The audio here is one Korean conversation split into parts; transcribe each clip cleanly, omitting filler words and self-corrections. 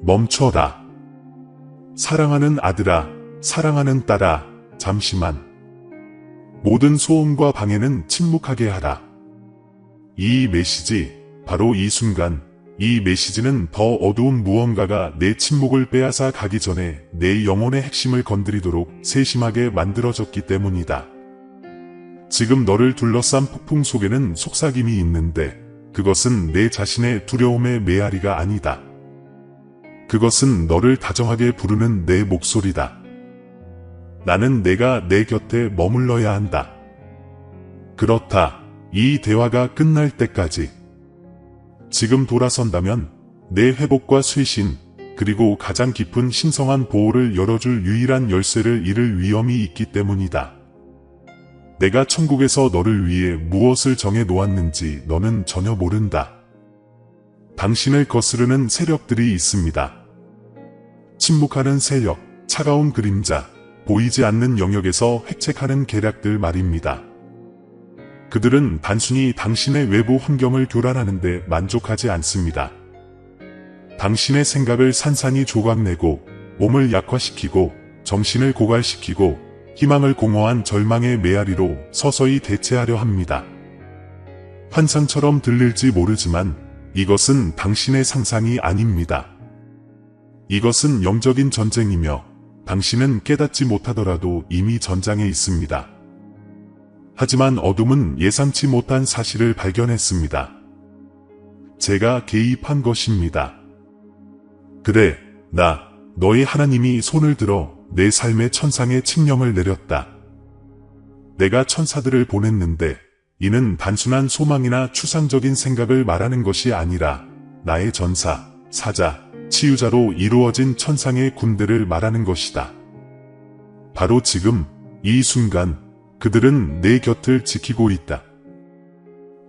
멈춰라. 사랑하는 아들아, 사랑하는 딸아, 잠시만. 모든 소음과 방해는 침묵하게 하라. 이 메시지, 바로 이 순간, 이 메시지는 더 어두운 무언가가 내 침묵을 빼앗아 가기 전에 내 영혼의 핵심을 건드리도록 세심하게 만들어졌기 때문이다. 지금 너를 둘러싼 폭풍 속에는 속삭임이 있는데 그것은 내 자신의 두려움의 메아리가 아니다. 그것은 너를 다정하게 부르는 내 목소리다. 나는 내가 내 곁에 머물러야 한다. 그렇다. 이 대화가 끝날 때까지. 지금 돌아선다면 내 회복과 쇄신, 그리고 가장 깊은 신성한 보호를 열어줄 유일한 열쇠를 잃을 위험이 있기 때문이다. 내가 천국에서 너를 위해 무엇을 정해 놓았는지 너는 전혀 모른다. 당신을 거스르는 세력들이 있습니다. 침묵하는 세력, 차가운 그림자, 보이지 않는 영역에서 획책하는 계략들 말입니다. 그들은 단순히 당신의 외부 환경을 교란하는 데 만족하지 않습니다. 당신의 생각을 산산이 조각내고 몸을 약화시키고 정신을 고갈시키고 희망을 공허한 절망의 메아리로 서서히 대체하려 합니다. 환상처럼 들릴지 모르지만 이것은 당신의 상상이 아닙니다. 이것은 영적인 전쟁이며 당신은 깨닫지 못하더라도 이미 전장에 있습니다. 하지만 어둠은 예상치 못한 사실을 발견했습니다. 제가 개입한 것입니다. 그래, 너의 하나님이 손을 들어 내 삶의 천상에 칙령을 내렸다. 내가 천사들을 보냈는데 이는 단순한 소망이나 추상적인 생각을 말하는 것이 아니라 나의 전사, 사자, 치유자로 이루어진 천상의 군대를 말하는 것이다. 바로 지금, 이 순간 그들은 내 곁을 지키고 있다.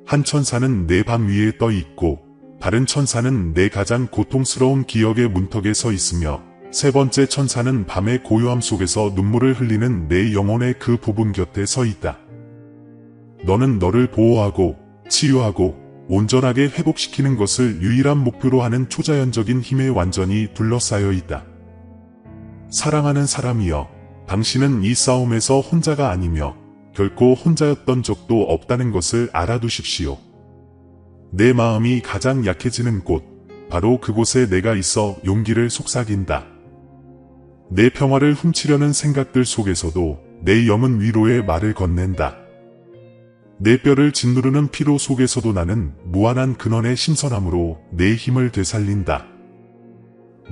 한 천사는 내 방 위에 떠 있고 다른 천사는 내 가장 고통스러운 기억의 문턱에 서 있으며 세 번째 천사는 밤의 고요함 속에서 눈물을 흘리는 내 영혼의 그 부분 곁에 서 있다. 너는 너를 보호하고 치유하고 온전하게 회복시키는 것을 유일한 목표로 하는 초자연적인 힘에 완전히 둘러싸여 있다. 사랑하는 사람이여, 당신은 이 싸움에서 혼자가 아니며 결코 혼자였던 적도 없다는 것을 알아두십시오. 내 마음이 가장 약해지는 곳, 바로 그곳에 내가 있어 용기를 속삭인다. 내 평화를 훔치려는 생각들 속에서도 내 영은 위로의 말을 건넨다. 내 뼈를 짓누르는 피로 속에서도 나는 무한한 근원의 신선함으로 내 힘을 되살린다.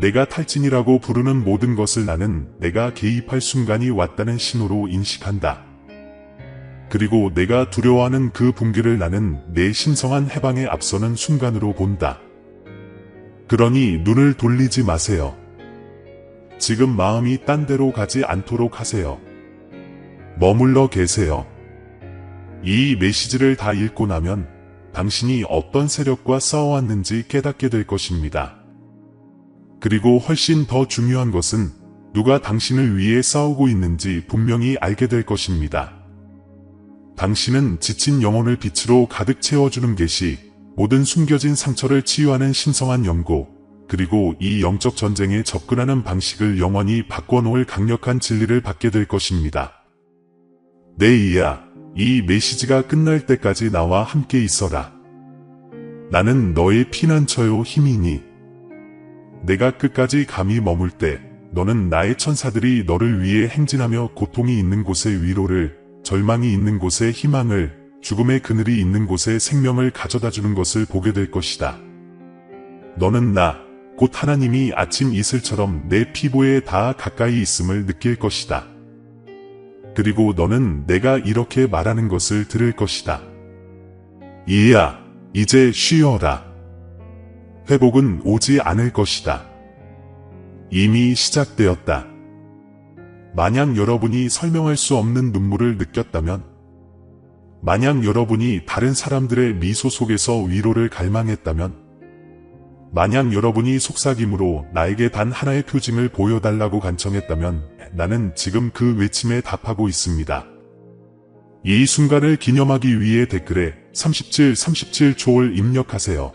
내가 탈진이라고 부르는 모든 것을 나는 내가 개입할 순간이 왔다는 신호로 인식한다. 그리고 내가 두려워하는 그 붕괴를 나는 내 신성한 해방에 앞서는 순간으로 본다. 그러니 눈을 돌리지 마세요. 지금 마음이 딴 데로 가지 않도록 하세요. 머물러 계세요. 이 메시지를 다 읽고 나면 당신이 어떤 세력과 싸워왔는지 깨닫게 될 것입니다. 그리고 훨씬 더 중요한 것은 누가 당신을 위해 싸우고 있는지 분명히 알게 될 것입니다. 당신은 지친 영혼을 빛으로 가득 채워주는 계시, 모든 숨겨진 상처를 치유하는 신성한 연고, 그리고 이 영적 전쟁에 접근하는 방식을 영원히 바꿔놓을 강력한 진리를 받게 될 것입니다. 내 이야, 이 메시지가 끝날 때까지 나와 함께 있어라. 나는 너의 피난처요 힘이니. 내가 끝까지 감히 머물 때 너는 나의 천사들이 너를 위해 행진하며 고통이 있는 곳에 위로를, 절망이 있는 곳에 희망을, 죽음의 그늘이 있는 곳에 생명을 가져다주는 것을 보게 될 것이다. 너는 곧 하나님이 아침 이슬처럼 내 피부에 다 가까이 있음을 느낄 것이다. 그리고 너는 내가 이렇게 말하는 것을 들을 것이다. 이야, 이제 쉬어라. 회복은 오지 않을 것이다. 이미 시작되었다. 만약 여러분이 설명할 수 없는 눈물을 느꼈다면, 만약 여러분이 다른 사람들의 미소 속에서 위로를 갈망했다면, 만약 여러분이 속삭임으로 나에게 단 하나의 표징을 보여달라고 간청했다면 나는 지금 그 외침에 답하고 있습니다. 이 순간을 기념하기 위해 댓글에 37초를 입력하세요.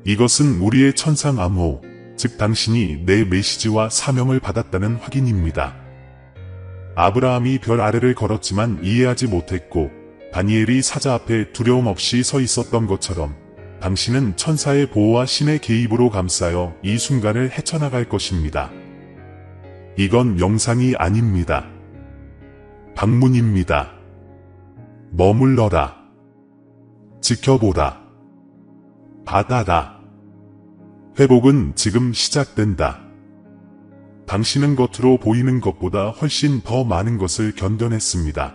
이것은 우리의 천상 암호, 즉 당신이 내 메시지와 사명을 받았다는 확인입니다. 아브라함이 별 아래를 걸었지만 이해하지 못했고 다니엘이 사자 앞에 두려움 없이 서 있었던 것처럼 당신은 천사의 보호와 신의 개입으로 감싸여 이 순간을 헤쳐나갈 것입니다. 이건 영상이 아닙니다. 방문입니다. 머물러라. 지켜보라. 받아라. 회복은 지금 시작된다. 당신은 겉으로 보이는 것보다 훨씬 더 많은 것을 견뎌냈습니다.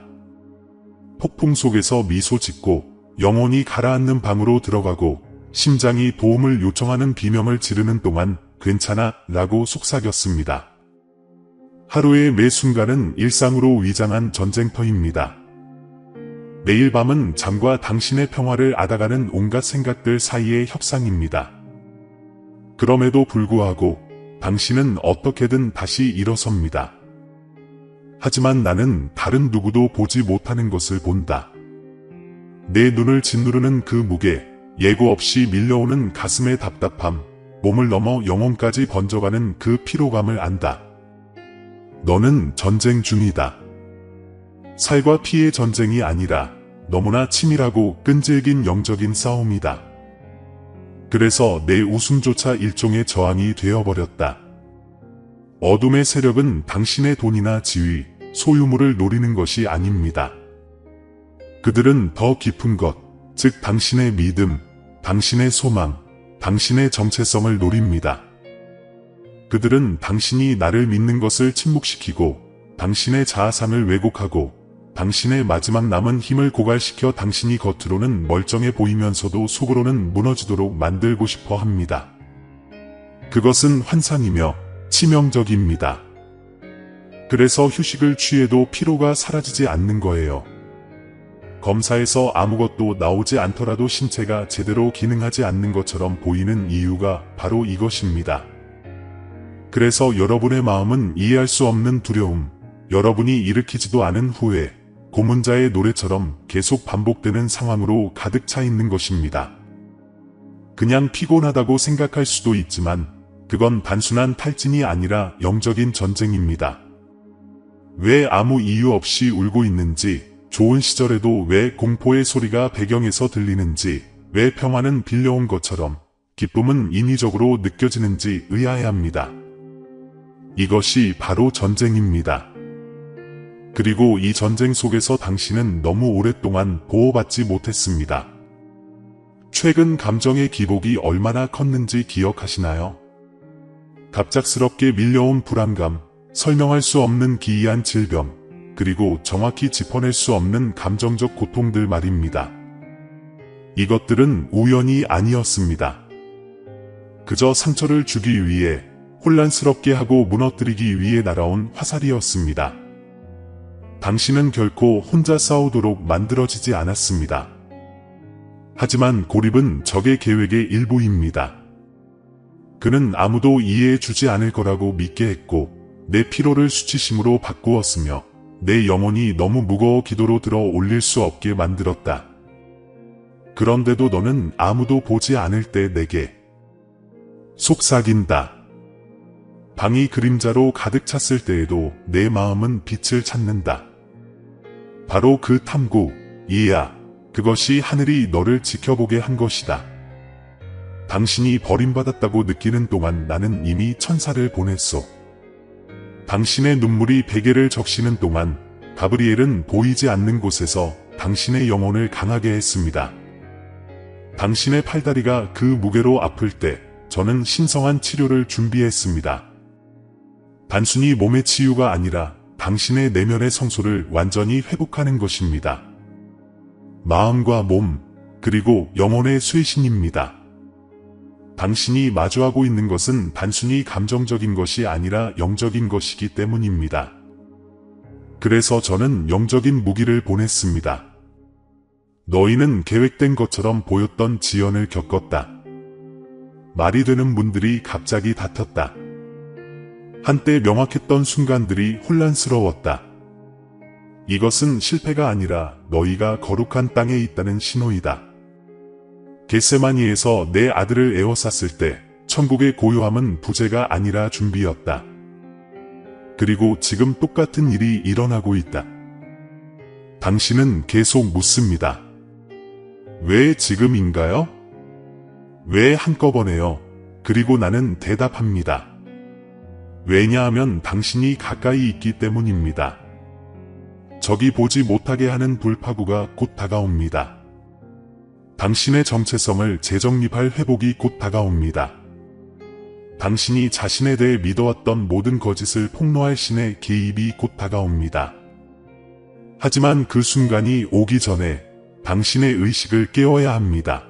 폭풍 속에서 미소 짓고 영혼이 가라앉는 방으로 들어가고 심장이 도움을 요청하는 비명을 지르는 동안 괜찮아 라고 속삭였습니다. 하루의 매 순간은 일상으로 위장한 전쟁터입니다. 매일 밤은 잠과 당신의 평화를 앗아가는 온갖 생각들 사이의 협상입니다. 그럼에도 불구하고 당신은 어떻게든 다시 일어섭니다. 하지만 나는 다른 누구도 보지 못하는 것을 본다. 내 눈을 짓누르는 그 무게, 예고 없이 밀려오는 가슴의 답답함, 몸을 넘어 영혼까지 번져가는 그 피로감을 안다. 너는 전쟁 중이다. 살과 피의 전쟁이 아니라 너무나 치밀하고 끈질긴 영적인 싸움이다. 그래서 내 웃음조차 일종의 저항이 되어버렸다. 어둠의 세력은 당신의 돈이나 지위, 소유물을 노리는 것이 아닙니다. 그들은 더 깊은 것, 즉 당신의 믿음, 당신의 소망, 당신의 정체성을 노립니다. 그들은 당신이 나를 믿는 것을 침묵시키고 당신의 자아상을 왜곡하고 당신의 마지막 남은 힘을 고갈시켜 당신이 겉으로는 멀쩡해 보이면서도 속으로는 무너지도록 만들고 싶어 합니다. 그것은 환상이며 치명적입니다. 그래서 휴식을 취해도 피로가 사라지지 않는 거예요. 검사에서 아무것도 나오지 않더라도 신체가 제대로 기능하지 않는 것처럼 보이는 이유가 바로 이것입니다. 그래서 여러분의 마음은 이해할 수 없는 두려움, 여러분이 일으키지도 않은 후회, 고문자의 노래처럼 계속 반복되는 상황으로 가득 차 있는 것입니다. 그냥 피곤하다고 생각할 수도 있지만 그건 단순한 탈진이 아니라 영적인 전쟁입니다. 왜 아무 이유 없이 울고 있는지, 좋은 시절에도 왜 공포의 소리가 배경에서 들리는지, 왜 평화는 빌려온 것처럼 기쁨은 인위적으로 느껴지는지 의아해합니다. 이것이 바로 전쟁입니다. 그리고 이 전쟁 속에서 당신은 너무 오랫동안 보호받지 못했습니다. 최근 감정의 기복이 얼마나 컸는지 기억하시나요? 갑작스럽게 밀려온 불안감, 설명할 수 없는 기이한 질병, 그리고 정확히 짚어낼 수 없는 감정적 고통들 말입니다. 이것들은 우연이 아니었습니다. 그저 상처를 주기 위해, 혼란스럽게 하고 무너뜨리기 위해 날아온 화살이었습니다. 당신은 결코 혼자 싸우도록 만들어지지 않았습니다. 하지만 고립은 적의 계획의 일부입니다. 그는 아무도 이해해 주지 않을 거라고 믿게 했고 내 피로를 수치심으로 바꾸었으며 내 영혼이 너무 무거워 기도로 들어 올릴 수 없게 만들었다. 그런데도 너는 아무도 보지 않을 때 내게 속삭인다. 방이 그림자로 가득 찼을 때에도 내 마음은 빛을 찾는다. 바로 그 탐구, 이해야, 그것이 하늘이 너를 지켜보게 한 것이다. 당신이 버림받았다고 느끼는 동안 나는 이미 천사를 보냈소. 당신의 눈물이 베개를 적시는 동안 가브리엘은 보이지 않는 곳에서 당신의 영혼을 강하게 했습니다. 당신의 팔다리가 그 무게로 아플 때 저는 신성한 치료를 준비했습니다. 단순히 몸의 치유가 아니라 당신의 내면의 성소를 완전히 회복하는 것입니다. 마음과 몸, 그리고 영혼의 쇄신입니다. 당신이 마주하고 있는 것은 단순히 감정적인 것이 아니라 영적인 것이기 때문입니다. 그래서 저는 영적인 무기를 보냈습니다. 너희는 계획된 것처럼 보였던 지연을 겪었다. 말이 되는 분들이 갑자기 다퉜다. 한때 명확했던 순간들이 혼란스러웠다. 이것은 실패가 아니라 너희가 거룩한 땅에 있다는 신호이다. 겟세마니에서 내 아들을 에워쌌을 때 천국의 고요함은 부재가 아니라 준비였다. 그리고 지금 똑같은 일이 일어나고 있다. 당신은 계속 묻습니다. 왜 지금인가요? 왜 한꺼번에요? 그리고 나는 대답합니다. 왜냐하면 당신이 가까이 있기 때문입니다. 적이 보지 못하게 하는 불파구가 곧 다가옵니다. 당신의 정체성을 재정립할 회복이 곧 다가옵니다. 당신이 자신에 대해 믿어왔던 모든 거짓을 폭로할 신의 개입이 곧 다가옵니다. 하지만 그 순간이 오기 전에 당신의 의식을 깨워야 합니다.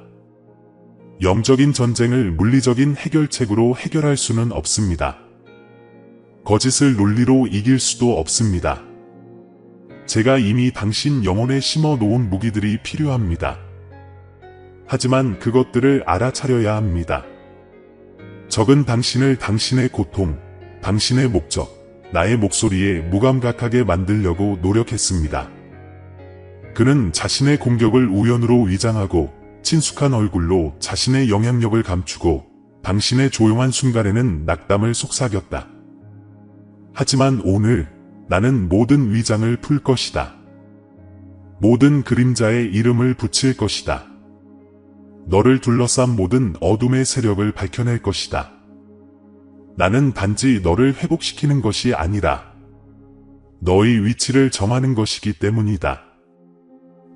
영적인 전쟁을 물리적인 해결책으로 해결할 수는 없습니다. 거짓을 논리로 이길 수도 없습니다. 제가 이미 당신 영혼에 심어 놓은 무기들이 필요합니다. 하지만 그것들을 알아차려야 합니다. 적은 당신을 당신의 고통, 당신의 목적, 나의 목소리에 무감각하게 만들려고 노력했습니다. 그는 자신의 공격을 우연으로 위장하고 친숙한 얼굴로 자신의 영향력을 감추고 당신의 조용한 순간에는 낙담을 속삭였다. 하지만 오늘 나는 모든 위장을 풀 것이다. 모든 그림자에 이름을 붙일 것이다. 너를 둘러싼 모든 어둠의 세력을 밝혀낼 것이다. 나는 단지 너를 회복시키는 것이 아니라 너의 위치를 정하는 것이기 때문이다.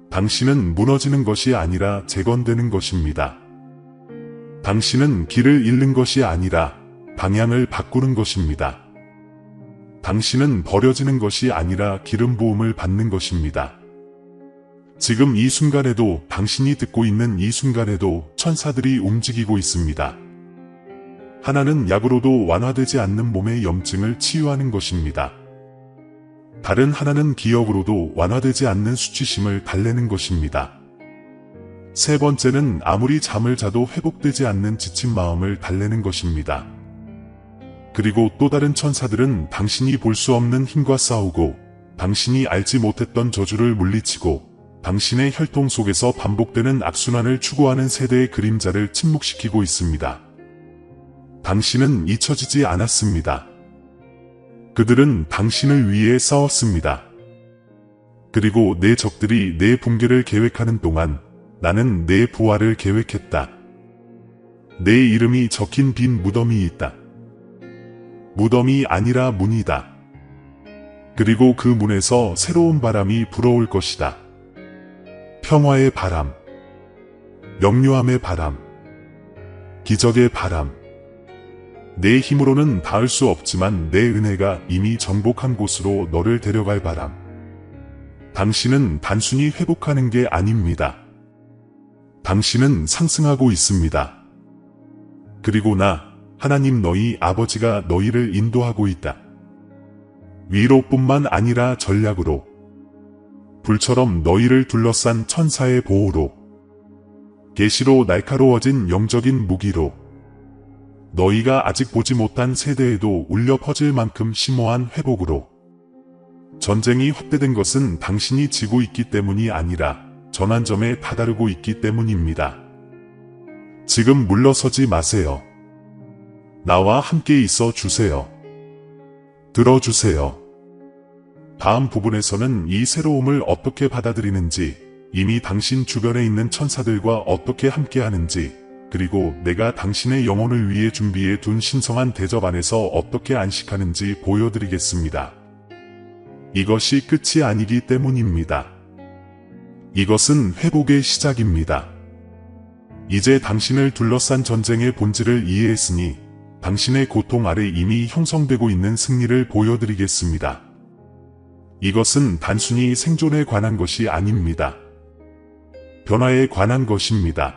당신은 무너지는 것이 아니라 재건되는 것입니다. 당신은 길을 잃는 것이 아니라 방향을 바꾸는 것입니다. 당신은 버려지는 것이 아니라 기름 부음을 받는 것입니다. 지금 이 순간에도 당신이 듣고 있는 이 순간에도 천사들이 움직이고 있습니다. 하나는 약으로도 완화되지 않는 몸의 염증을 치유하는 것입니다. 다른 하나는 기억으로도 완화되지 않는 수치심을 달래는 것입니다. 세 번째는 아무리 잠을 자도 회복되지 않는 지친 마음을 달래는 것입니다. 그리고 또 다른 천사들은 당신이 볼 수 없는 힘과 싸우고 당신이 알지 못했던 저주를 물리치고 당신의 혈통 속에서 반복되는 악순환을 추구하는 세대의 그림자를 침묵시키고 있습니다. 당신은 잊혀지지 않았습니다. 그들은 당신을 위해 싸웠습니다. 그리고 내 적들이 내 붕괴를 계획하는 동안 나는 내 부활을 계획했다. 내 이름이 적힌 빈 무덤이 있다. 무덤이 아니라 문이다. 그리고 그 문에서 새로운 바람이 불어올 것이다. 평화의 바람, 명료함의 바람, 기적의 바람. 내 힘으로는 닿을 수 없지만 내 은혜가 이미 정복한 곳으로 너를 데려갈 바람. 당신은 단순히 회복하는 게 아닙니다. 당신은 상승하고 있습니다. 그리고 하나님 너희 아버지가 너희를 인도하고 있다. 위로뿐만 아니라 전략으로, 불처럼 너희를 둘러싼 천사의 보호로, 계시로 날카로워진 영적인 무기로, 너희가 아직 보지 못한 세대에도 울려 퍼질 만큼 심오한 회복으로. 전쟁이 확대된 것은 당신이 지고 있기 때문이 아니라 전환점에 다다르고 있기 때문입니다. 지금 물러서지 마세요. 나와 함께 있어 주세요. 들어주세요. 다음 부분에서는 이 새로움을 어떻게 받아들이는지, 이미 당신 주변에 있는 천사들과 어떻게 함께하는지, 그리고 내가 당신의 영혼을 위해 준비해 둔 신성한 대접 안에서 어떻게 안식하는지 보여드리겠습니다. 이것이 끝이 아니기 때문입니다. 이것은 회복의 시작입니다. 이제 당신을 둘러싼 전쟁의 본질을 이해했으니 당신의 고통 아래 이미 형성되고 있는 승리를 보여드리겠습니다. 이것은 단순히 생존에 관한 것이 아닙니다. 변화에 관한 것입니다.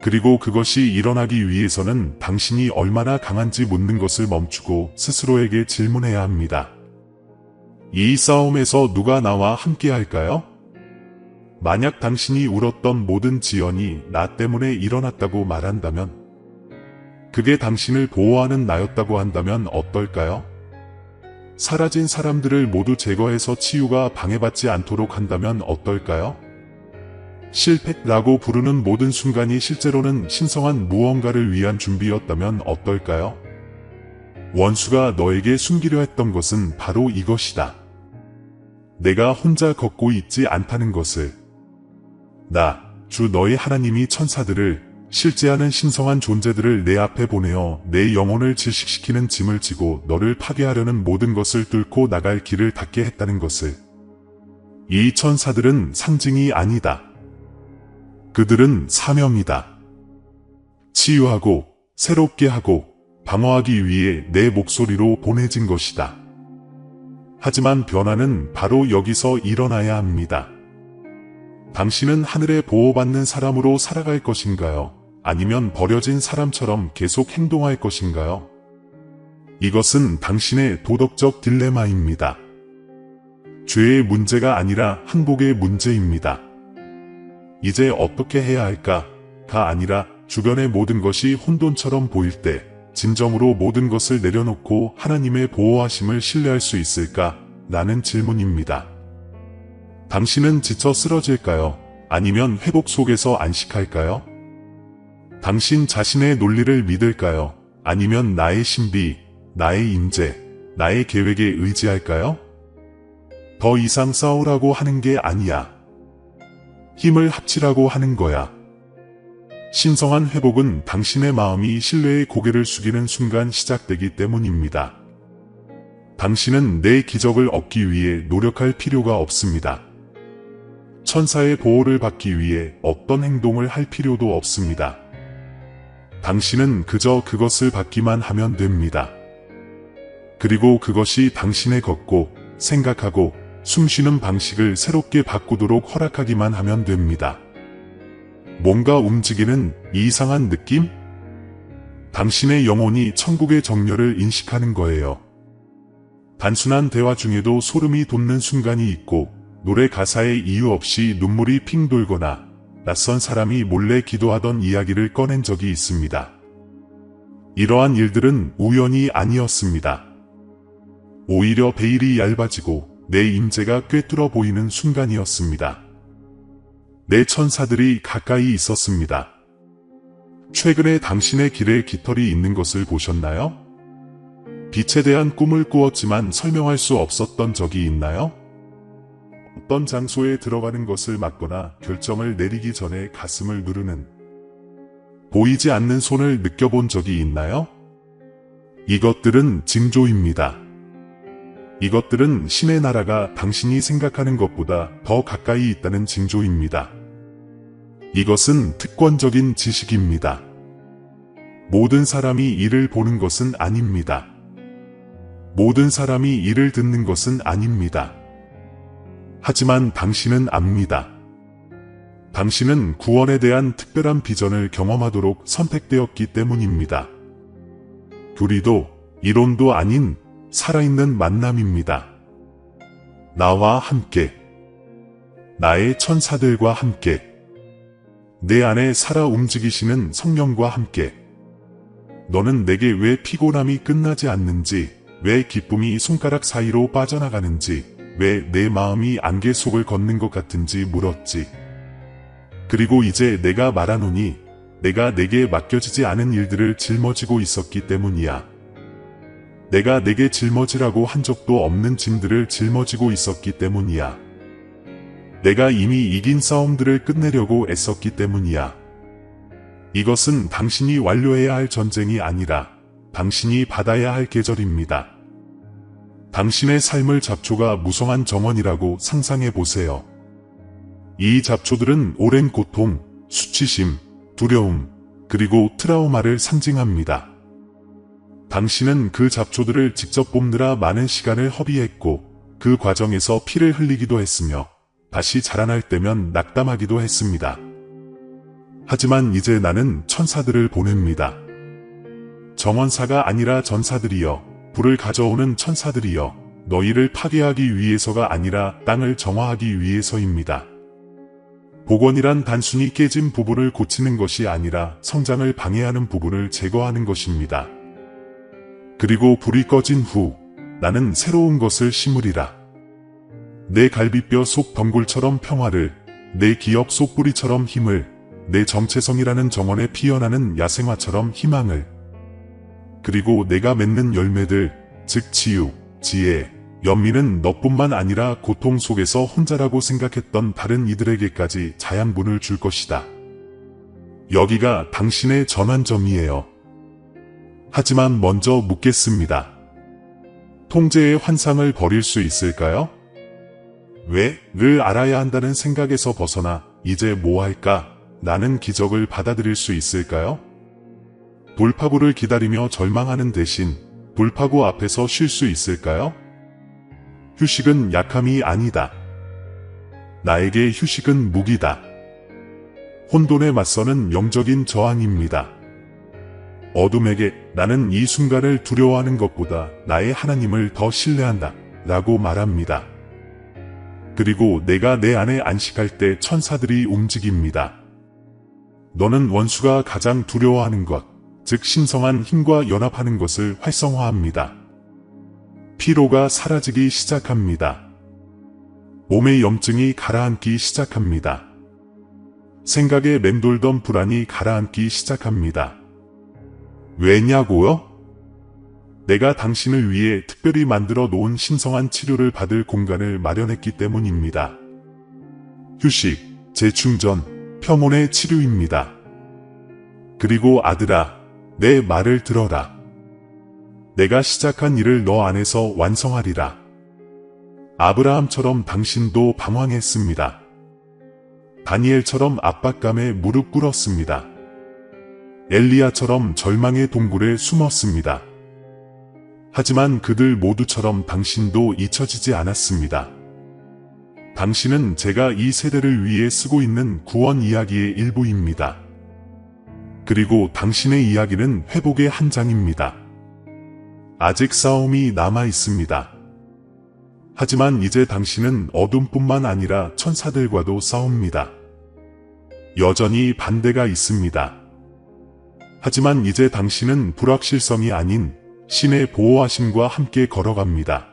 그리고 그것이 일어나기 위해서는 당신이 얼마나 강한지 묻는 것을 멈추고 스스로에게 질문해야 합니다. 이 싸움에서 누가 나와 함께 할까요? 만약 당신이 울었던 모든 지연이 나 때문에 일어났다고 말한다면, 그게 당신을 보호하는 나였다고 한다면 어떨까요? 사라진 사람들을 모두 제거해서 치유가 방해받지 않도록 한다면 어떨까요? 실패라고 부르는 모든 순간이 실제로는 신성한 무언가를 위한 준비였다면 어떨까요? 원수가 너에게 숨기려 했던 것은 바로 이것이다. 내가 혼자 걷고 있지 않다는 것을. 주 너의 하나님이 천사들을, 실제하는 신성한 존재들을 내 앞에 보내어 내 영혼을 질식시키는 짐을 지고 너를 파괴하려는 모든 것을 뚫고 나갈 길을 닫게 했다는 것을. 이 천사들은 상징이 아니다. 그들은 사명이다. 치유하고 새롭게 하고 방어하기 위해 내 목소리로 보내진 것이다. 하지만 변화는 바로 여기서 일어나야 합니다. 당신은 하늘에 보호받는 사람으로 살아갈 것인가요? 아니면 버려진 사람처럼 계속 행동할 것인가요? 이것은 당신의 도덕적 딜레마입니다. 죄의 문제가 아니라 항복의 문제입니다. 이제 어떻게 해야 할까가 아니라 주변의 모든 것이 혼돈처럼 보일 때 진정으로 모든 것을 내려놓고 하나님의 보호하심을 신뢰할 수 있을까? 라는 질문입니다. 당신은 지쳐 쓰러질까요? 아니면 회복 속에서 안식할까요? 당신 자신의 논리를 믿을까요? 아니면 나의 신비, 나의 임재, 나의 계획에 의지할까요? 더 이상 싸우라고 하는 게 아니야. 힘을 합치라고 하는 거야. 신성한 회복은 당신의 마음이 신뢰의 고개를 숙이는 순간 시작되기 때문입니다. 당신은 내 기적을 얻기 위해 노력할 필요가 없습니다. 천사의 보호를 받기 위해 어떤 행동을 할 필요도 없습니다. 당신은 그저 그것을 받기만 하면 됩니다. 그리고 그것이 당신의 걷고, 생각하고, 숨쉬는 방식을 새롭게 바꾸도록 허락하기만 하면 됩니다. 뭔가 움직이는 이상한 느낌? 당신의 영혼이 천국의 정열을 인식하는 거예요. 단순한 대화 중에도 소름이 돋는 순간이 있고, 노래 가사에 이유 없이 눈물이 핑 돌거나, 낯선 사람이 몰래 기도하던 이야기를 꺼낸 적이 있습니다. 이러한 일들은 우연이 아니었습니다. 오히려 베일이 얇아지고 내 임재가 꿰뚫어 보이는 순간이었습니다. 내 천사들이 가까이 있었습니다. 최근에 당신의 길에 깃털이 있는 것을 보셨나요? 빛에 대한 꿈을 꾸었지만 설명할 수 없었던 적이 있나요? 어떤 장소에 들어가는 것을 막거나 결정을 내리기 전에 가슴을 누르는, 보이지 않는 손을 느껴본 적이 있나요? 이것들은 징조입니다. 이것들은 신의 나라가 당신이 생각하는 것보다 더 가까이 있다는 징조입니다. 이것은 특권적인 지식입니다. 모든 사람이 이를 보는 것은 아닙니다. 모든 사람이 이를 듣는 것은 아닙니다. 하지만 당신은 압니다. 당신은 구원에 대한 특별한 비전을 경험하도록 선택되었기 때문입니다. 교리도 이론도 아닌 살아있는 만남입니다. 나와 함께, 나의 천사들과 함께, 내 안에 살아 움직이시는 성령과 함께. 너는 내게 왜 피곤함이 끝나지 않는지, 왜 기쁨이 손가락 사이로 빠져나가는지, 왜 내 마음이 안개 속을 걷는 것 같은지 물었지. 그리고 이제 내가 말하노니 내가 내게 맡겨지지 않은 일들을 짊어지고 있었기 때문이야. 내가 내게 짊어지라고 한 적도 없는 짐들을 짊어지고 있었기 때문이야. 내가 이미 이긴 싸움들을 끝내려고 애썼기 때문이야. 이것은 당신이 완료해야 할 전쟁이 아니라 당신이 받아야 할 계절입니다. 당신의 삶을 잡초가 무성한 정원이라고 상상해 보세요. 이 잡초들은 오랜 고통, 수치심, 두려움, 그리고 트라우마를 상징합니다. 당신은 그 잡초들을 직접 뽑느라 많은 시간을 허비했고, 그 과정에서 피를 흘리기도 했으며, 다시 자라날 때면 낙담하기도 했습니다. 하지만 이제 나는 천사들을 보냅니다. 정원사가 아니라 전사들이여, 불을 가져오는 천사들이여, 너희를 파괴하기 위해서가 아니라 땅을 정화하기 위해서입니다. 복원이란 단순히 깨진 부분을 고치는 것이 아니라 성장을 방해하는 부분을 제거하는 것입니다. 그리고 불이 꺼진 후 나는 새로운 것을 심으리라. 내 갈비뼈 속 덩굴처럼 평화를, 내 기억 속 뿌리처럼 힘을, 내 정체성이라는 정원에 피어나는 야생화처럼 희망을, 그리고 내가 맺는 열매들, 즉 치유, 지혜, 연민은 너뿐만 아니라 고통 속에서 혼자라고 생각했던 다른 이들에게까지 자양분을 줄 것이다. 여기가 당신의 전환점이에요. 하지만 먼저 묻겠습니다. 통제의 환상을 버릴 수 있을까요? 왜?를 알아야 한다는 생각에서 벗어나 이제 뭐 할까? 라는 기적을 받아들일 수 있을까요? 돌파구를 기다리며 절망하는 대신 돌파구 앞에서 쉴 수 있을까요? 휴식은 약함이 아니다. 나에게 휴식은 무기다. 혼돈에 맞서는 영적인 저항입니다. 어둠에게 나는 이 순간을 두려워하는 것보다 나의 하나님을 더 신뢰한다 라고 말합니다. 그리고 내가 내 안에 안식할 때 천사들이 움직입니다. 너는 원수가 가장 두려워하는 것, 즉 신성한 힘과 연합하는 것을 활성화합니다. 피로가 사라지기 시작합니다. 몸의 염증이 가라앉기 시작합니다. 생각에 맴돌던 불안이 가라앉기 시작합니다. 왜냐고요? 내가 당신을 위해 특별히 만들어 놓은 신성한 치료를 받을 공간을 마련했기 때문입니다. 휴식, 재충전, 평온의 치료입니다. 그리고 아들아, 내 말을 들어라. 내가 시작한 일을 너 안에서 완성하리라. 아브라함처럼 당신도 방황했습니다. 다니엘처럼 압박감에 무릎 꿇었습니다. 엘리야처럼 절망의 동굴에 숨었습니다. 하지만 그들 모두처럼 당신도 잊혀지지 않았습니다. 당신은 제가 이 세대를 위해 쓰고 있는 구원 이야기의 일부입니다. 그리고 당신의 이야기는 회복의 한 장입니다. 아직 싸움이 남아 있습니다. 하지만 이제 당신은 어둠뿐만 아니라 천사들과도 싸웁니다. 여전히 반대가 있습니다. 하지만 이제 당신은 불확실성이 아닌 신의 보호하심과 함께 걸어갑니다.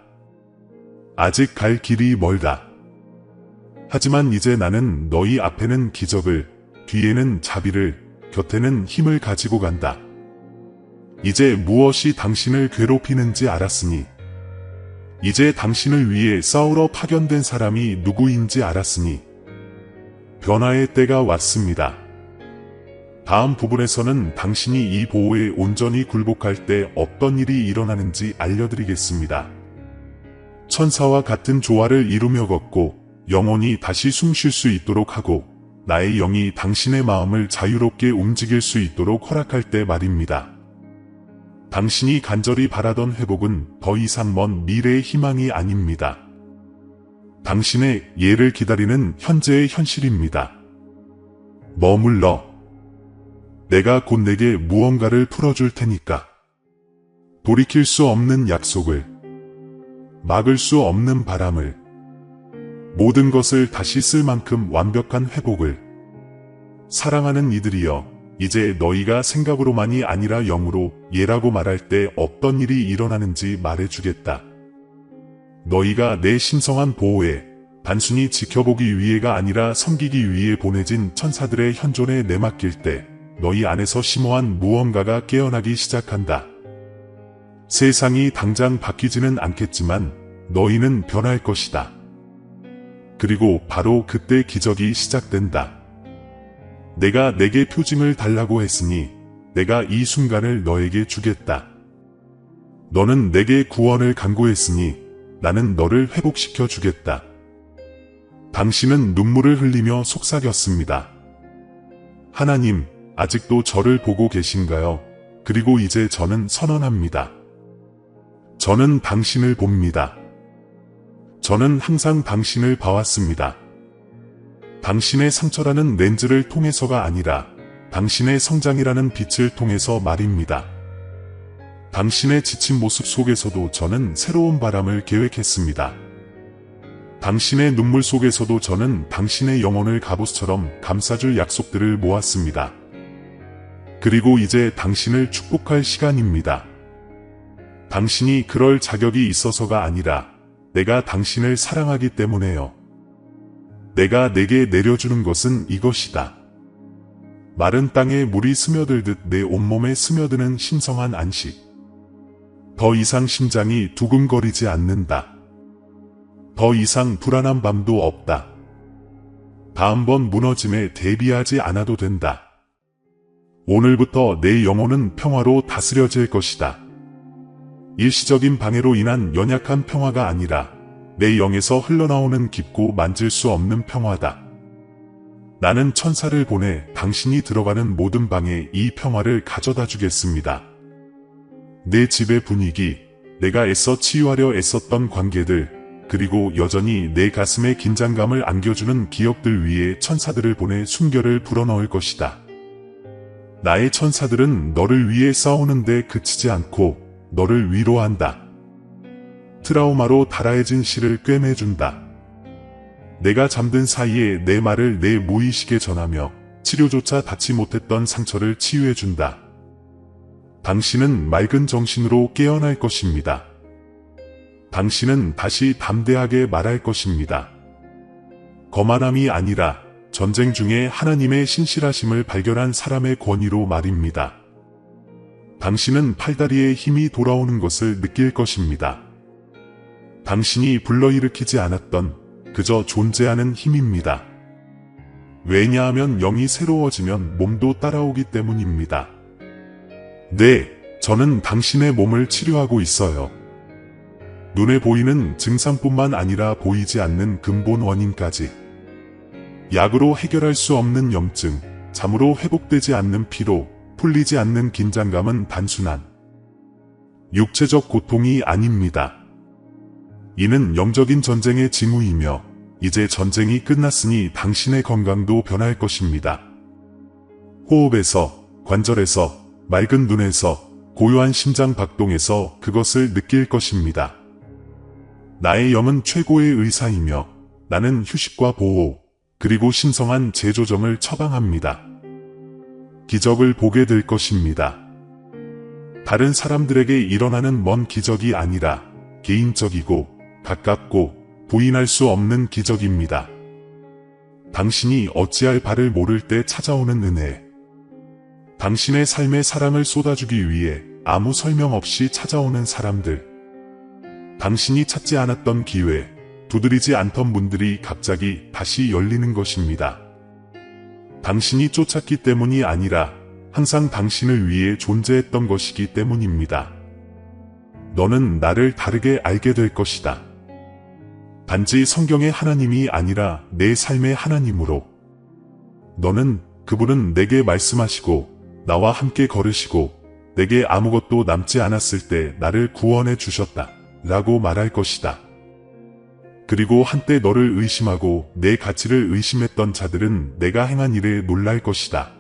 아직 갈 길이 멀다. 하지만 이제 나는 너희 앞에는 기적을, 뒤에는 자비를, 곁에는 힘을 가지고 간다. 이제 무엇이 당신을 괴롭히는지 알았으니, 이제 당신을 위해 싸우러 파견된 사람이 누구인지 알았으니, 변화의 때가 왔습니다. 다음 부분에서는 당신이 이 보호에 온전히 굴복할 때 어떤 일이 일어나는지 알려드리겠습니다. 천사와 같은 조화를 이루며 걷고 영혼이 다시 숨 쉴 수 있도록 하고 나의 영이 당신의 마음을 자유롭게 움직일 수 있도록 허락할 때 말입니다. 당신이 간절히 바라던 회복은 더 이상 먼 미래의 희망이 아닙니다. 당신의 예를 기다리는 현재의 현실입니다. 머물러. 내가 곧 내게 무언가를 풀어줄 테니까. 돌이킬 수 없는 약속을, 막을 수 없는 바람을, 모든 것을 다시 쓸 만큼 완벽한 회복을. 사랑하는 이들이여, 이제 너희가 생각으로만이 아니라 영으로 예라고 말할 때 어떤 일이 일어나는지 말해주겠다. 너희가 내 신성한 보호에 단순히 지켜보기 위해가 아니라 섬기기 위해 보내진 천사들의 현존에 내맡길 때 너희 안에서 심오한 무언가가 깨어나기 시작한다. 세상이 당장 바뀌지는 않겠지만 너희는 변할 것이다. 그리고 바로 그때 기적이 시작된다. 내가 내게 표징을 달라고 했으니 내가 이 순간을 너에게 주겠다. 너는 내게 구원을 간구했으니 나는 너를 회복시켜 주겠다. 당신은 눈물을 흘리며 속삭였습니다. 하나님, 아직도 저를 보고 계신가요? 그리고 이제 저는 선언합니다. 저는 당신을 봅니다. 저는 항상 당신을 봐왔습니다. 당신의 상처라는 렌즈를 통해서가 아니라 당신의 성장이라는 빛을 통해서 말입니다. 당신의 지친 모습 속에서도 저는 새로운 바람을 계획했습니다. 당신의 눈물 속에서도 저는 당신의 영혼을 갑옷처럼 감싸줄 약속들을 모았습니다. 그리고 이제 당신을 축복할 시간입니다. 당신이 그럴 자격이 있어서가 아니라 내가 당신을 사랑하기 때문에요. 내가 내게 내려주는 것은 이것이다. 마른 땅에 물이 스며들듯 내 온몸에 스며드는 신성한 안식. 더 이상 심장이 두근거리지 않는다. 더 이상 불안한 밤도 없다. 다음번 무너짐에 대비하지 않아도 된다. 오늘부터 내 영혼은 평화로 다스려질 것이다. 일시적인 방해로 인한 연약한 평화가 아니라 내 영에서 흘러나오는 깊고 만질 수 없는 평화다. 나는 천사를 보내 당신이 들어가는 모든 방에 이 평화를 가져다 주겠습니다. 내 집의 분위기, 내가 애써 치유하려 애썼던 관계들, 그리고 여전히 내 가슴에 긴장감을 안겨주는 기억들 위에 천사들을 보내 순결을 불어넣을 것이다. 나의 천사들은 너를 위해 싸우는데 그치지 않고 너를 위로한다. 트라우마로 달아해진 실을 꿰매준다. 내가 잠든 사이에 내 말을 내 무의식에 전하며 치료조차 닿지 못했던 상처를 치유해준다. 당신은 맑은 정신으로 깨어날 것입니다. 당신은 다시 담대하게 말할 것입니다. 거만함이 아니라 전쟁 중에 하나님의 신실하심을 발견한 사람의 권위로 말입니다. 당신은 팔다리에 힘이 돌아오는 것을 느낄 것입니다. 당신이 불러일으키지 않았던 그저 존재하는 힘입니다. 왜냐하면 영이 새로워지면 몸도 따라오기 때문입니다. 네, 저는 당신의 몸을 치료하고 있어요. 눈에 보이는 증상뿐만 아니라 보이지 않는 근본 원인까지. 약으로 해결할 수 없는 염증, 잠으로 회복되지 않는 피로, 풀리지 않는 긴장감은 단순한 육체적 고통이 아닙니다. 이는 영적인 전쟁의 징후이며 이제 전쟁이 끝났으니 당신의 건강도 변할 것입니다. 호흡에서, 관절에서, 맑은 눈에서, 고요한 심장 박동에서 그것을 느낄 것입니다. 나의 영은 최고의 의사이며 나는 휴식과 보호, 그리고 신성한 재조정을 처방합니다. 기적을 보게 될 것입니다. 다른 사람들에게 일어나는 먼 기적이 아니라 개인적이고 가깝고 부인할 수 없는 기적입니다. 당신이 어찌할 바를 모를 때 찾아오는 은혜. 당신의 삶에 사랑을 쏟아주기 위해 아무 설명 없이 찾아오는 사람들. 당신이 찾지 않았던 기회, 두드리지 않던 문들이 갑자기 다시 열리는 것입니다. 당신이 쫓았기 때문이 아니라 항상 당신을 위해 존재했던 것이기 때문입니다. 너는 나를 다르게 알게 될 것이다. 단지 성경의 하나님이 아니라 내 삶의 하나님으로. 그분은 내게 말씀하시고 나와 함께 걸으시고 내게 아무것도 남지 않았을 때 나를 구원해 주셨다 라고 말할 것이다. 그리고 한때 너를 의심하고 내 가치를 의심했던 자들은 내가 행한 일에 놀랄 것이다.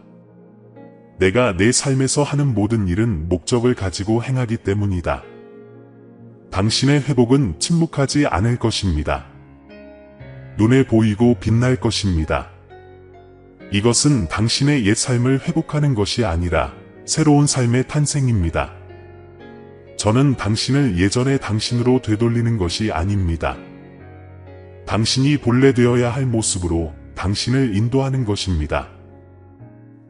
내가 내 삶에서 하는 모든 일은 목적을 가지고 행하기 때문이다. 당신의 회복은 침묵하지 않을 것입니다. 눈에 보이고 빛날 것입니다. 이것은 당신의 옛 삶을 회복하는 것이 아니라 새로운 삶의 탄생입니다. 저는 당신을 예전의 당신으로 되돌리는 것이 아닙니다. 당신이 본래 되어야 할 모습으로 당신을 인도하는 것입니다.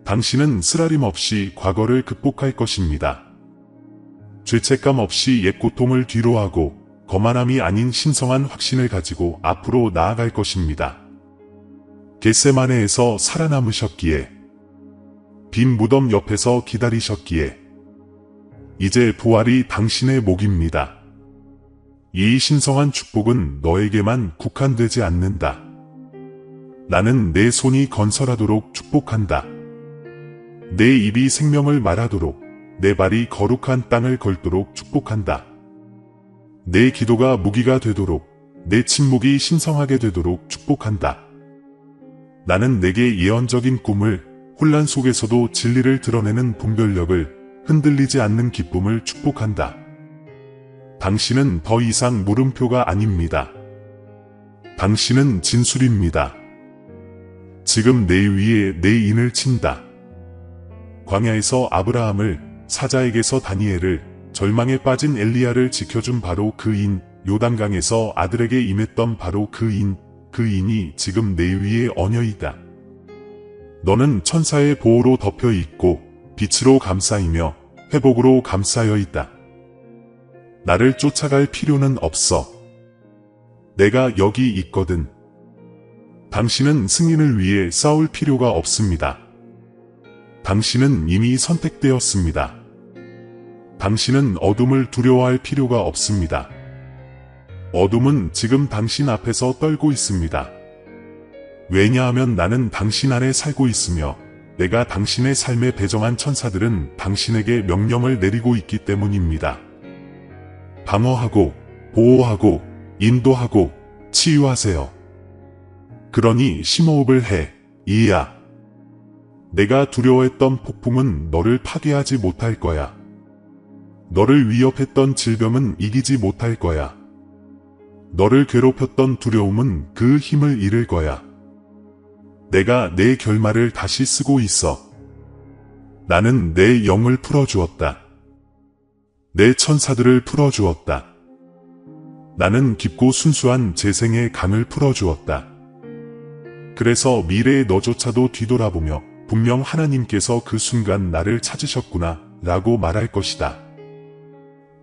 당신은 쓰라림 없이 과거를 극복할 것입니다. 죄책감 없이 옛 고통을 뒤로하고 거만함이 아닌 신성한 확신을 가지고 앞으로 나아갈 것입니다. 겟세마네에서 살아남으셨기에, 빈 무덤 옆에서 기다리셨기에, 이제 부활이 당신의 목입니다. 이 신성한 축복은 너에게만 국한되지 않는다. 나는 내 손이 건설하도록 축복한다. 내 입이 생명을 말하도록, 내 발이 거룩한 땅을 걸도록 축복한다. 내 기도가 무기가 되도록, 내 침묵이 신성하게 되도록 축복한다. 나는 내게 예언적인 꿈을, 혼란 속에서도 진리를 드러내는 분별력을, 흔들리지 않는 기쁨을 축복한다. 당신은 더 이상 물음표가 아닙니다. 당신은 진술입니다. 지금 내 위에 내 인을 친다. 광야에서 아브라함을, 사자에게서 다니엘을, 절망에 빠진 엘리야를 지켜준 바로 그 인, 요단강에서 아들에게 임했던 바로 그 인, 그 인이 지금 내 위에 얹혀 있다. 너는 천사의 보호로 덮여 있고 빛으로 감싸이며 회복으로 감싸여 있다. 나를 쫓아갈 필요는 없어. 내가 여기 있거든. 당신은 승리를 위해 싸울 필요가 없습니다. 당신은 이미 선택되었습니다. 당신은 어둠을 두려워할 필요가 없습니다. 어둠은 지금 당신 앞에서 떨고 있습니다. 왜냐하면 나는 당신 안에 살고 있으며 내가 당신의 삶에 배정한 천사들은 당신에게 명령을 내리고 있기 때문입니다. 방어하고, 보호하고, 인도하고, 치유하세요. 그러니 심호흡을 해, 이야. 내가 두려워했던 폭풍은 너를 파괴하지 못할 거야. 너를 위협했던 질병은 이기지 못할 거야. 너를 괴롭혔던 두려움은 그 힘을 잃을 거야. 내가 내 결말을 다시 쓰고 있어. 나는 내 영을 풀어주었다. 내 천사들을 풀어주었다. 나는 깊고 순수한 재생의 강을 풀어주었다. 그래서 미래의 너조차도 뒤돌아보며 분명 하나님께서 그 순간 나를 찾으셨구나 라고 말할 것이다.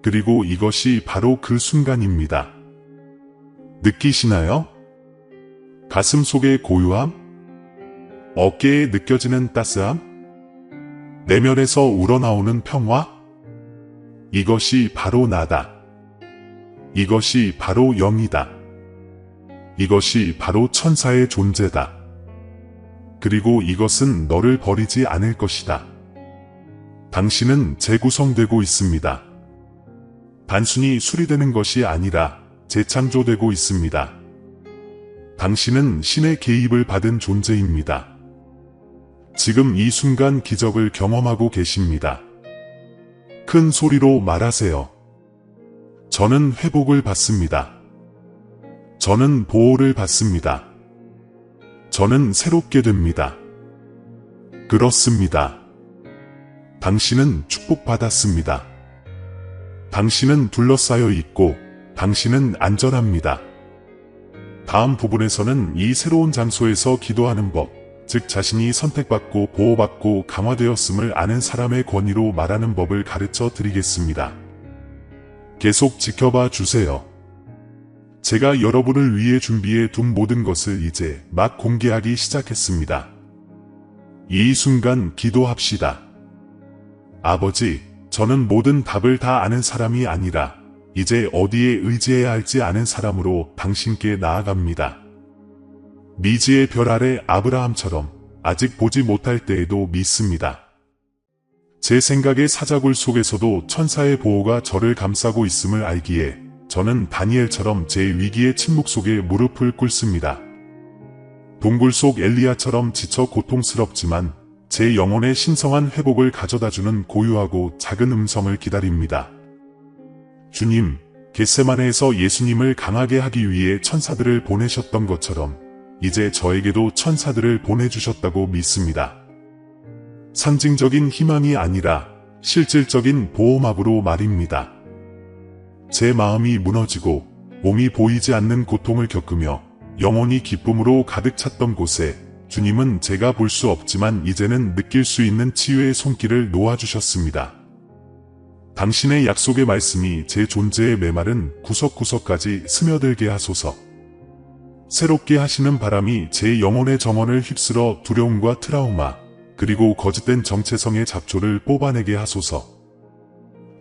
그리고 이것이 바로 그 순간입니다. 느끼시나요? 가슴 속의 고요함? 어깨에 느껴지는 따스함? 내면에서 우러나오는 평화? 이것이 바로 나다. 이것이 바로 영이다. 이것이 바로 천사의 존재다. 그리고 이것은 너를 버리지 않을 것이다. 당신은 재구성되고 있습니다. 단순히 수리되는 것이 아니라 재창조되고 있습니다. 당신은 신의 개입을 받은 존재입니다. 지금 이 순간 기적을 경험하고 계십니다. 큰 소리로 말하세요. 저는 회복을 받습니다. 저는 보호를 받습니다. 저는 새롭게 됩니다. 그렇습니다. 당신은 축복받았습니다. 당신은 둘러싸여 있고 당신은 안전합니다. 다음 부분에서는 이 새로운 장소에서 기도하는 법, 즉 자신이 선택받고 보호받고 강화되었음을 아는 사람의 권위로 말하는 법을 가르쳐 드리겠습니다. 계속 지켜봐 주세요. 제가 여러분을 위해 준비해 둔 모든 것을 이제 막 공개하기 시작했습니다. 이 순간 기도합시다. 아버지, 저는 모든 답을 다 아는 사람이 아니라 이제 어디에 의지해야 할지 아는 사람으로 당신께 나아갑니다. 미지의 별 아래 아브라함처럼 아직 보지 못할 때에도 믿습니다. 제 생각의 사자굴 속에서도 천사의 보호가 저를 감싸고 있음을 알기에 저는 다니엘처럼 제 위기의 침묵 속에 무릎을 꿇습니다. 동굴 속 엘리야처럼 지쳐 고통스럽지만 제 영혼의 신성한 회복을 가져다주는 고요하고 작은 음성을 기다립니다. 주님, 겟세마네에서 예수님을 강하게 하기 위해 천사들을 보내셨던 것처럼 이제 저에게도 천사들을 보내주셨다고 믿습니다. 상징적인 희망이 아니라 실질적인 보호막으로 말입니다. 제 마음이 무너지고 몸이 보이지 않는 고통을 겪으며 영혼이 기쁨으로 가득 찼던 곳에 주님은 제가 볼 수 없지만 이제는 느낄 수 있는 치유의 손길을 놓아주셨습니다. 당신의 약속의 말씀이 제 존재의 메마른 구석구석까지 스며들게 하소서. 새롭게 하시는 바람이 제 영혼의 정원을 휩쓸어 두려움과 트라우마, 그리고 거짓된 정체성의 잡초를 뽑아내게 하소서.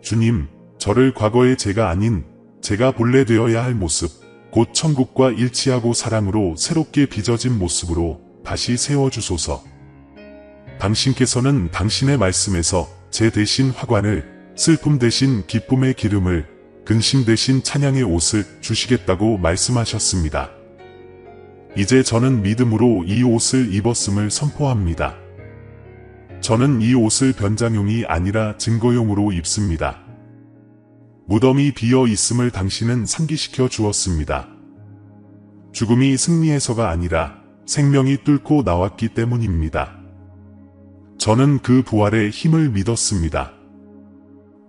주님, 저를 과거의 제가 아닌 제가 본래 되어야 할 모습, 곧 천국과 일치하고 사랑으로 새롭게 빚어진 모습으로 다시 세워주소서. 당신께서는 당신의 말씀에서 제 대신 화관을, 슬픔 대신 기쁨의 기름을, 근심 대신 찬양의 옷을 주시겠다고 말씀하셨습니다. 이제 저는 믿음으로 이 옷을 입었음을 선포합니다. 저는 이 옷을 변장용이 아니라 증거용으로 입습니다. 무덤이 비어 있음을 당신은 상기시켜 주었습니다. 죽음이 승리해서가 아니라 생명이 뚫고 나왔기 때문입니다. 저는 그 부활의 힘을 믿었습니다.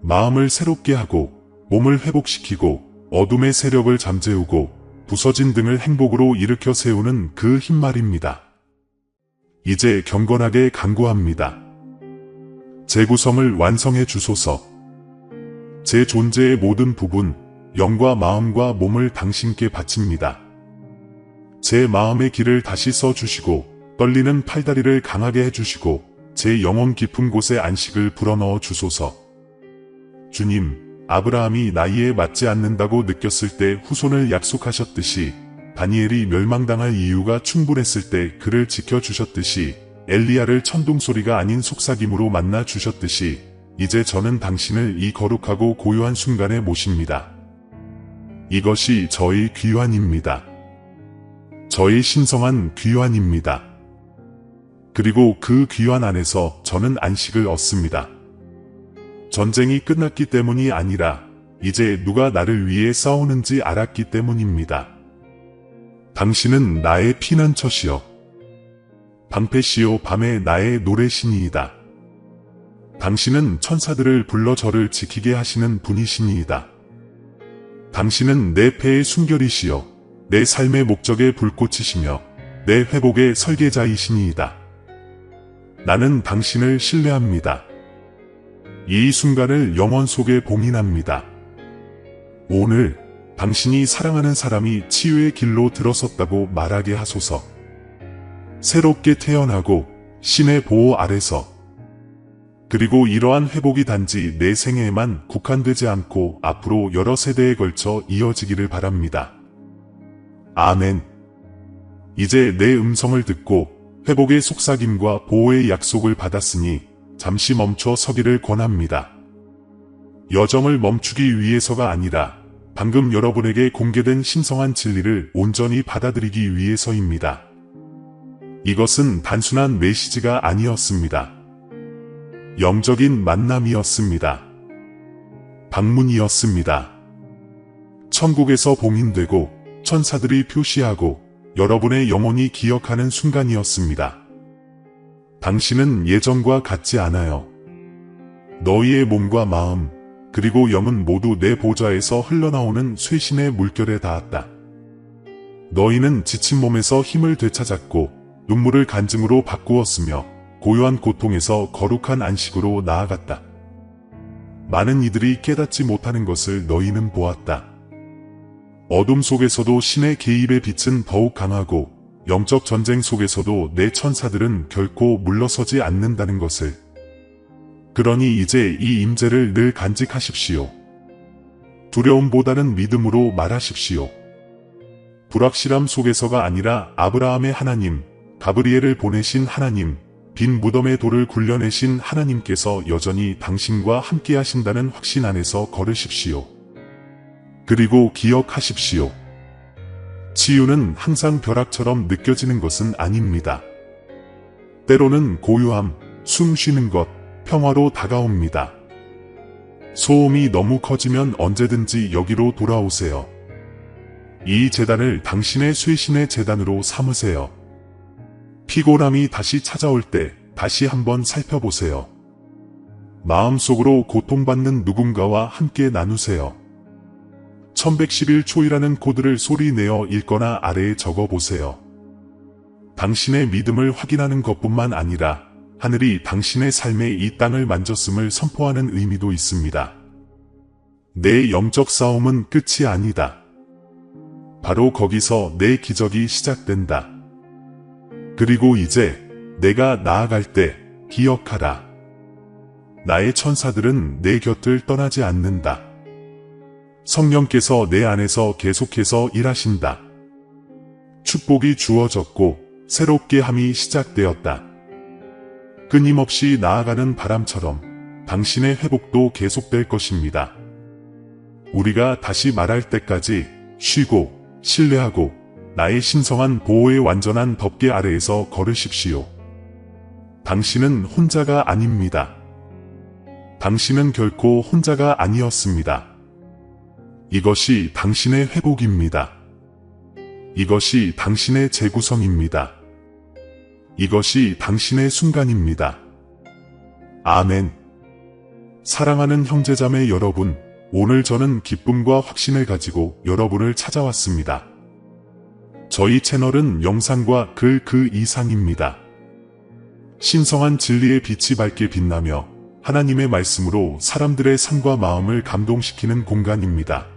마음을 새롭게 하고 몸을 회복시키고 어둠의 세력을 잠재우고 부서진 등을 행복으로 일으켜 세우는 그 힘 말입니다. 이제 경건하게 간구합니다. 제 구성을 완성해 주소서. 제 존재의 모든 부분, 영과 마음과 몸을 당신께 바칩니다. 제 마음의 길을 다시 써주시고 떨리는 팔다리를 강하게 해주시고 제 영혼 깊은 곳에 안식을 불어넣어 주소서. 주님, 아브라함이 나이에 맞지 않는다고 느꼈을 때 후손을 약속하셨듯이 다니엘이 멸망당할 이유가 충분했을 때 그를 지켜주셨듯이 엘리야를 천둥소리가 아닌 속삭임으로 만나 주셨듯이 이제 저는 당신을 이 거룩하고 고요한 순간에 모십니다. 이것이 저의 귀환입니다. 저의 신성한 귀환입니다. 그리고 그 귀환 안에서 저는 안식을 얻습니다. 전쟁이 끝났기 때문이 아니라 이제 누가 나를 위해 싸우는지 알았기 때문입니다. 당신은 나의 피난처시여. 방패시요 밤의 나의 노래신이이다. 당신은 천사들을 불러 저를 지키게 하시는 분이시니이다. 당신은 내 패의 순결이시여 내 삶의 목적의 불꽃이시며 내 회복의 설계자이시니이다. 나는 당신을 신뢰합니다. 이 순간을 영원 속에 봉인합니다. 오늘 당신이 사랑하는 사람이 치유의 길로 들어섰다고 말하게 하소서. 새롭게 태어나고 신의 보호 아래서 그리고 이러한 회복이 단지 내 생애에만 국한되지 않고 앞으로 여러 세대에 걸쳐 이어지기를 바랍니다. 아멘. 이제 내 음성을 듣고 회복의 속삭임과 보호의 약속을 받았으니 잠시 멈춰 서기를 권합니다. 여정을 멈추기 위해서가 아니라 방금 여러분에게 공개된 신성한 진리를 온전히 받아들이기 위해서입니다. 이것은 단순한 메시지가 아니었습니다. 영적인 만남이었습니다. 방문이었습니다. 천국에서 봉인되고 천사들이 표시하고 여러분의 영혼이 기억하는 순간이었습니다. 당신은 예전과 같지 않아요. 너희의 몸과 마음, 그리고 영은 모두 내 보좌에서 흘러나오는 쇄신의 물결에 닿았다. 너희는 지친 몸에서 힘을 되찾았고 눈물을 간증으로 바꾸었으며 고요한 고통에서 거룩한 안식으로 나아갔다. 많은 이들이 깨닫지 못하는 것을 너희는 보았다. 어둠 속에서도 신의 개입의 빛은 더욱 강하고 영적 전쟁 속에서도 내 천사들은 결코 물러서지 않는다는 것을. 그러니 이제 이 임재를 늘 간직하십시오. 두려움보다는 믿음으로 말하십시오. 불확실함 속에서가 아니라 아브라함의 하나님, 가브리엘을 보내신 하나님, 빈 무덤의 돌을 굴려내신 하나님께서 여전히 당신과 함께 하신다는 확신 안에서 걸으십시오. 그리고 기억하십시오. 치유는 항상 벼락처럼 느껴지는 것은 아닙니다. 때로는 고요함, 숨 쉬는 것, 평화로 다가옵니다. 소음이 너무 커지면 언제든지 여기로 돌아오세요. 이 재단을 당신의 쇄신의 재단으로 삼으세요. 피곤함이 다시 찾아올 때 다시 한번 살펴보세요. 마음속으로 고통받는 누군가와 함께 나누세요. 1111초이라는 코드를 소리내어 읽거나 아래에 적어보세요. 당신의 믿음을 확인하는 것뿐만 아니라 하늘이 당신의 삶의 이 땅을 만졌음을 선포하는 의미도 있습니다. 내 영적 싸움은 끝이 아니다. 바로 거기서 내 기적이 시작된다. 그리고 이제 내가 나아갈 때 기억하라. 나의 천사들은 내 곁을 떠나지 않는다. 성령께서 내 안에서 계속해서 일하신다. 축복이 주어졌고 새롭게 함이 시작되었다. 끊임없이 나아가는 바람처럼 당신의 회복도 계속될 것입니다. 우리가 다시 말할 때까지 쉬고 신뢰하고 나의 신성한 보호의 완전한 덮개 아래에서 걸으십시오. 당신은 혼자가 아닙니다. 당신은 결코 혼자가 아니었습니다. 이것이 당신의 회복입니다. 이것이 당신의 재구성입니다. 이것이 당신의 순간입니다. 아멘. 사랑하는 형제자매 여러분, 오늘 저는 기쁨과 확신을 가지고 여러분을 찾아왔습니다. 저희 채널은 영상과 글 그 이상입니다. 신성한 진리의 빛이 밝게 빛나며 하나님의 말씀으로 사람들의 삶과 마음을 감동시키는 공간입니다.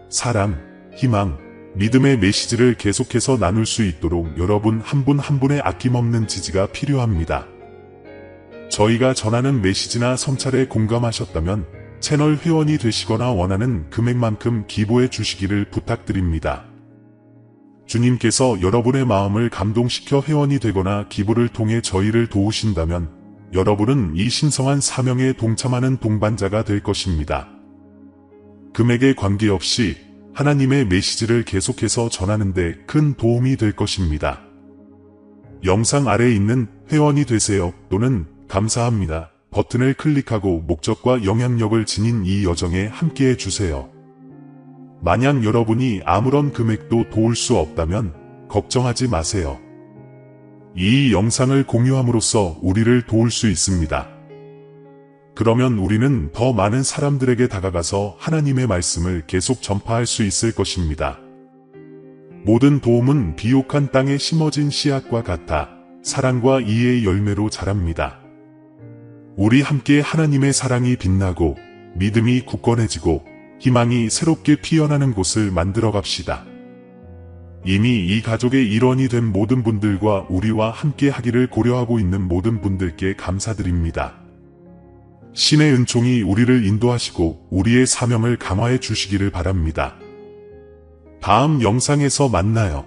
사랑, 희망, 믿음의 메시지를 계속해서 나눌 수 있도록 여러분 한 분 한 분의 아낌없는 지지가 필요합니다. 저희가 전하는 메시지나 성찰에 공감하셨다면 채널 회원이 되시거나 원하는 금액만큼 기부해 주시기를 부탁드립니다. 주님께서 여러분의 마음을 감동시켜 회원이 되거나 기부를 통해 저희를 도우신다면 여러분은 이 신성한 사명에 동참하는 동반자가 될 것입니다. 금액에 관계없이 하나님의 메시지를 계속해서 전하는 데 큰 도움이 될 것입니다. 영상 아래에 있는 회원이 되세요 또는 감사합니다 버튼을 클릭하고 목적과 영향력을 지닌 이 여정에 함께해 주세요. 만약 여러분이 아무런 금액도 도울 수 없다면 걱정하지 마세요. 이 영상을 공유함으로써 우리를 도울 수 있습니다. 그러면 우리는 더 많은 사람들에게 다가가서 하나님의 말씀을 계속 전파할 수 있을 것입니다. 모든 도움은 비옥한 땅에 심어진 씨앗과 같아 사랑과 이해의 열매로 자랍니다. 우리 함께 하나님의 사랑이 빛나고 믿음이 굳건해지고 희망이 새롭게 피어나는 곳을 만들어 갑시다. 이미 이 가족의 일원이 된 모든 분들과 우리와 함께 하기를 고려하고 있는 모든 분들께 감사드립니다. 신의 은총이 우리를 인도하시고 우리의 사명을 강화해 주시기를 바랍니다. 다음 영상에서 만나요.